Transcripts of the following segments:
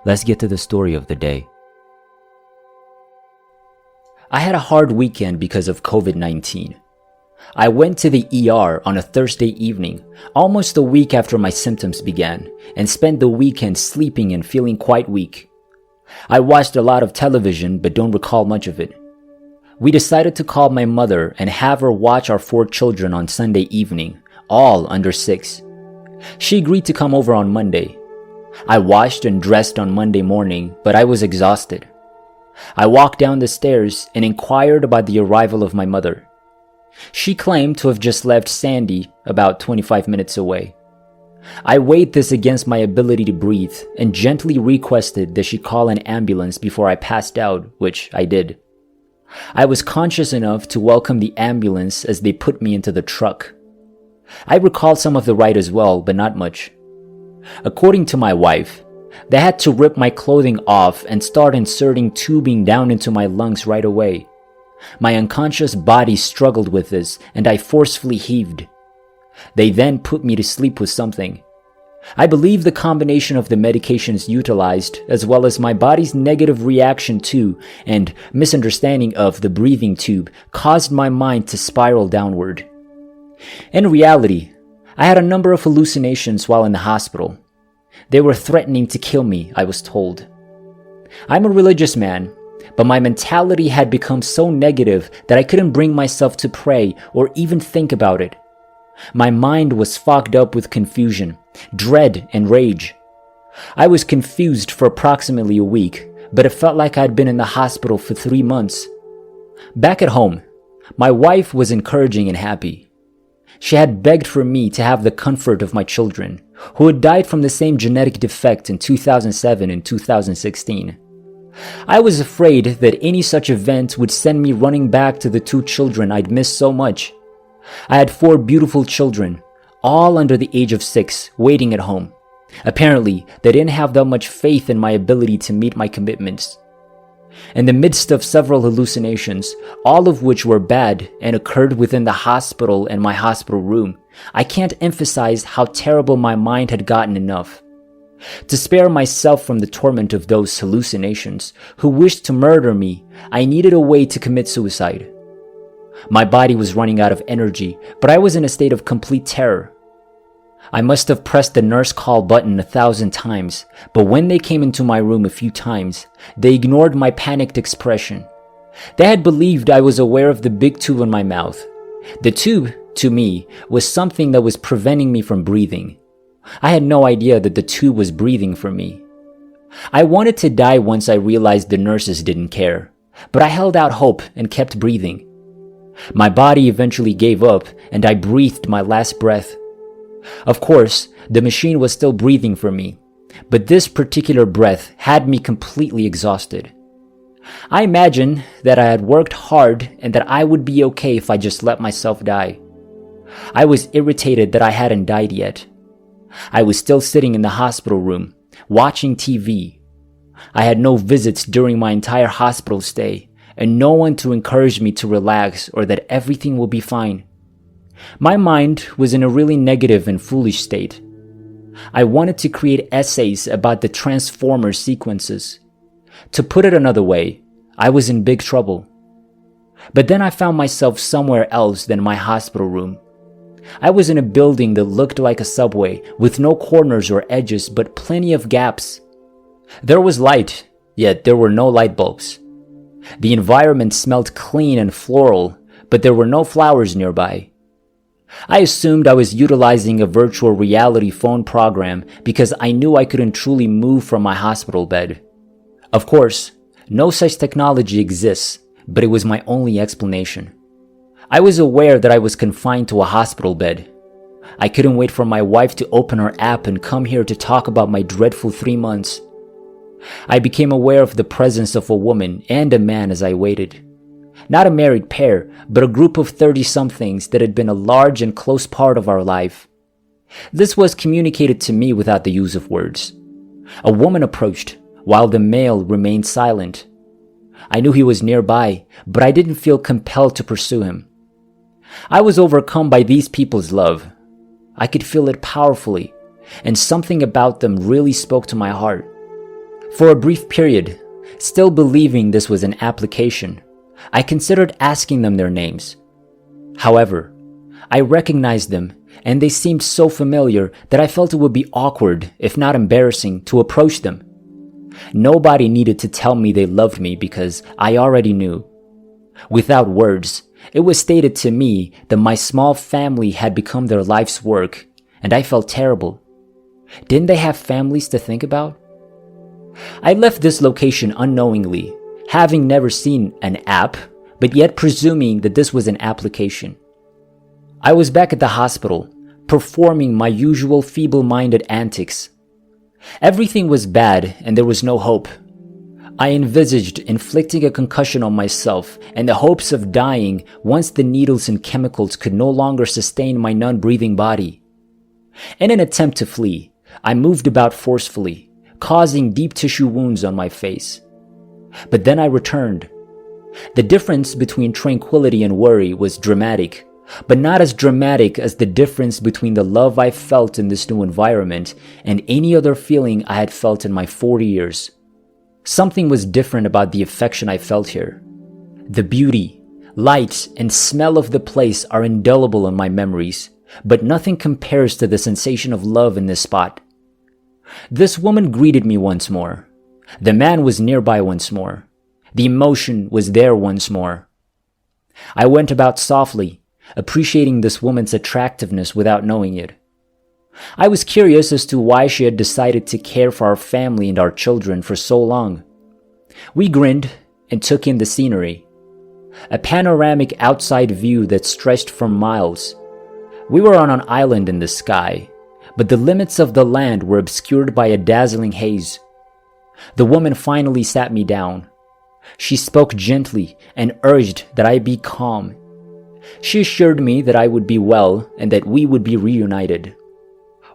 Let's get to the story of the day. I had a hard weekend because of COVID-19. I went to the ER on a Thursday evening, almost a week after my symptoms began, and spent the weekend sleeping and feeling quite weak. I watched a lot of television but don't recall much of it. We decided to call my mother and have her watch our 4 children on Sunday evening, all under 6. She agreed to come over on Monday. I washed and dressed on Monday morning, but I was exhausted. I walked down the stairs and inquired about the arrival of my mother. She claimed to have just left Sandy, about 25 minutes away. I weighed this against my ability to breathe and gently requested that she call an ambulance before I passed out, which I did. I was conscious enough to welcome the ambulance as they put me into the truck. I recalled some of the ride as well, but not much. According to my wife, they had to rip my clothing off and start inserting tubing down into my lungs right away. My unconscious body struggled with this, and I forcefully heaved. They then put me to sleep with something. I believe the combination of the medications utilized, as well as my body's negative reaction to and misunderstanding of the breathing tube, caused my mind to spiral downward. In reality, I had a number of hallucinations while in the hospital. They were threatening to kill me, I was told. I'm a religious man, but my mentality had become so negative that I couldn't bring myself to pray or even think about it. My mind was fogged up with confusion, dread, and rage. I was confused for approximately a week, but it felt like I'd been in the hospital for 3 months. Back at home, my wife was encouraging and happy. She had begged for me to have the comfort of my children, who had died from the same genetic defect in 2007 and 2016. I was afraid that any such event would send me running back to the 2 children I'd missed so much. I had 4 beautiful children, all under the age of 6, waiting at home. Apparently, they didn't have that much faith in my ability to meet my commitments. In the midst of several hallucinations, all of which were bad and occurred within the hospital and my hospital room, I can't emphasize how terrible my mind had gotten enough. To spare myself from the torment of those hallucinations who wished to murder me, I needed a way to commit suicide. My body was running out of energy, but I was in a state of complete terror. I must have pressed the nurse call button 1,000 times, but when they came into my room a few times, they ignored my panicked expression. They had believed I was aware of the big tube in my mouth. The tube, to me, was something that was preventing me from breathing. I had no idea that the tube was breathing for me. I wanted to die once I realized the nurses didn't care, but I held out hope and kept breathing. My body eventually gave up, and I breathed my last breath. Of course, the machine was still breathing for me, but this particular breath had me completely exhausted. I imagined that I had worked hard and that I would be okay if I just let myself die. I was irritated that I hadn't died yet. I was still sitting in the hospital room, watching TV. I had no visits during my entire hospital stay, and no one to encourage me to relax or that everything will be fine. My mind was in a really negative and foolish state. I wanted to create essays about the Transformers sequences. To put it another way, I was in big trouble. But then I found myself somewhere else than my hospital room. I was in a building that looked like a subway, with no corners or edges, but plenty of gaps. There was light, yet there were no light bulbs. The environment smelled clean and floral, but there were no flowers nearby. I assumed I was utilizing a virtual reality phone program because I knew I couldn't truly move from my hospital bed. Of course, no such technology exists, but it was my only explanation. I was aware that I was confined to a hospital bed. I couldn't wait for my wife to open her app and come here to talk about my dreadful 3 months. I became aware of the presence of a woman and a man as I waited. Not a married pair, but a group of 30-somethings that had been a large and close part of our life. This was communicated to me without the use of words. A woman approached, while the male remained silent. I knew he was nearby, but I didn't feel compelled to pursue him. I was overcome by these people's love. I could feel it powerfully, and something about them really spoke to my heart. For a brief period, still believing this was an application, I considered asking them their names. However, I recognized them and they seemed so familiar that I felt it would be awkward, if not embarrassing, to approach them. Nobody needed to tell me they loved me because I already knew. Without words, it was stated to me that my small family had become their life's work, and I felt terrible. Didn't they have families to think about? I left this location unknowingly, having never seen an app, but yet presuming that this was an application. I was back at the hospital, performing my usual feeble-minded antics. Everything was bad and there was no hope. I envisaged inflicting a concussion on myself in the hopes of dying once the needles and chemicals could no longer sustain my non-breathing body. In an attempt to flee, I moved about forcefully, causing deep tissue wounds on my face. But then I returned. The difference between tranquility and worry was dramatic, but not as dramatic as the difference between the love I felt in this new environment and any other feeling I had felt in my 40 years. Something was different about the affection I felt here. The beauty, light, and smell of the place are indelible in my memories, but nothing compares to the sensation of love in this spot. This woman greeted me once more. The man was nearby once more. The emotion was there once more. I went about softly, appreciating this woman's attractiveness without knowing it. I was curious as to why she had decided to care for our family and our children for so long. We grinned and took in the scenery. A panoramic outside view that stretched for miles. We were on an island in the sky, but the limits of the land were obscured by a dazzling haze. The woman finally sat me down. She spoke gently and urged that I be calm. She assured me that I would be well and that we would be reunited.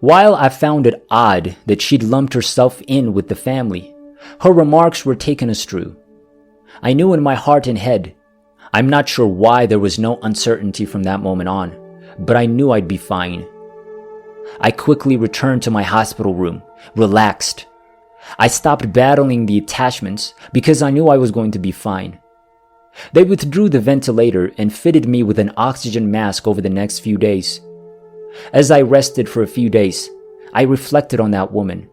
While I found it odd that she'd lumped herself in with the family, her remarks were taken as true. I knew in my heart and head. I'm not sure why there was no uncertainty from that moment on, but I knew I'd be fine. I quickly returned to my hospital room, relaxed. I stopped battling the attachments because I knew I was going to be fine. They withdrew the ventilator and fitted me with an oxygen mask over the next few days. As I rested for a few days, I reflected on that woman.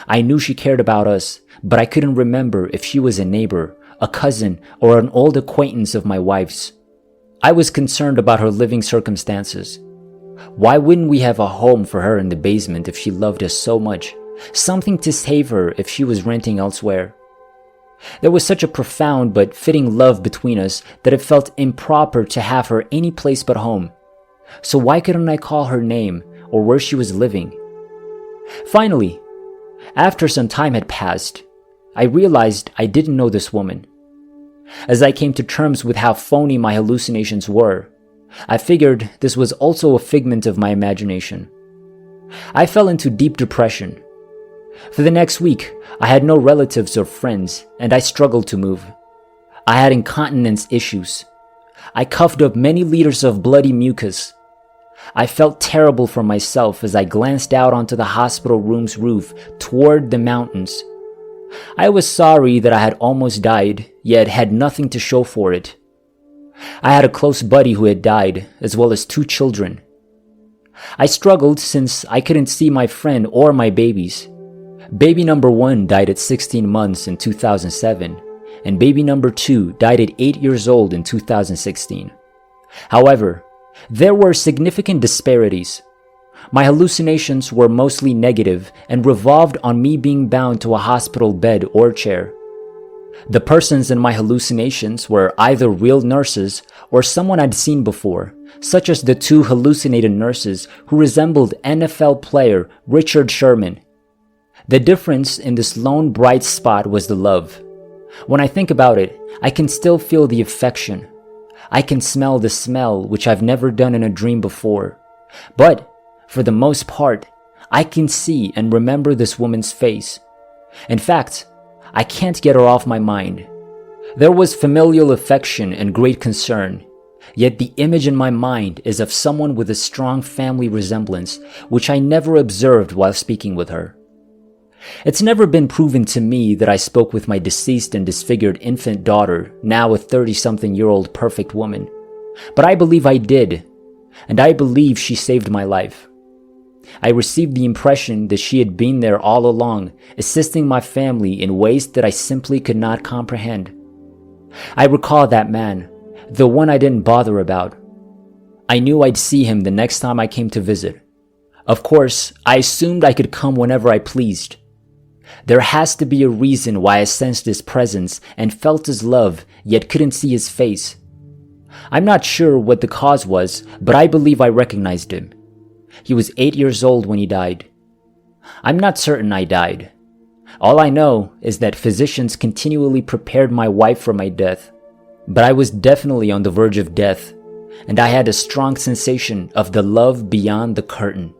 I knew she cared about us, but I couldn't remember if she was a neighbor, a cousin, or an old acquaintance of my wife's. I was concerned about her living circumstances. Why wouldn't we have a home for her in the basement if she loved us so much? Something to save her if she was renting elsewhere. There was such a profound but fitting love between us that it felt improper to have her any place but home. So why couldn't I call her name or where she was living? Finally, after some time had passed, I realized I didn't know this woman. As I came to terms with how phony my hallucinations were, I figured this was also a figment of my imagination. I fell into deep depression. For the next week, I had no relatives or friends, and I struggled to move. I had incontinence issues. I coughed up many liters of bloody mucus. I felt terrible for myself as I glanced out onto the hospital room's roof toward the mountains. I was sorry that I had almost died, yet had nothing to show for it. I had a close buddy who had died, as well as 2 children. I struggled since I couldn't see my friend or my babies. Baby number 1 died at 16 months in 2007, and baby number 2 died at 8 years old in 2016. However, there were significant disparities. My hallucinations were mostly negative and revolved on me being bound to a hospital bed or chair. The persons in my hallucinations were either real nurses or someone I'd seen before, such as the 2 hallucinated nurses who resembled NFL player Richard Sherman. The difference in this lone bright spot was the love. When I think about it, I can still feel the affection. I can smell the smell, which I've never done in a dream before. But, for the most part, I can see and remember this woman's face. In fact, I can't get her off my mind. There was familial affection and great concern, yet the image in my mind is of someone with a strong family resemblance, which I never observed while speaking with her. It's never been proven to me that I spoke with my deceased and disfigured infant daughter, now a 30-something-year-old perfect woman. But I believe I did, and I believe she saved my life. I received the impression that she had been there all along, assisting my family in ways that I simply could not comprehend. I recall that man, the one I didn't bother about. I knew I'd see him the next time I came to visit. Of course, I assumed I could come whenever I pleased. There has to be a reason why I sensed his presence and felt his love, yet couldn't see his face. I'm not sure what the cause was, but I believe I recognized him. He was 8 years old when he died. I'm not certain I died. All I know is that physicians continually prepared my wife for my death. But I was definitely on the verge of death, and I had a strong sensation of the love beyond the curtain.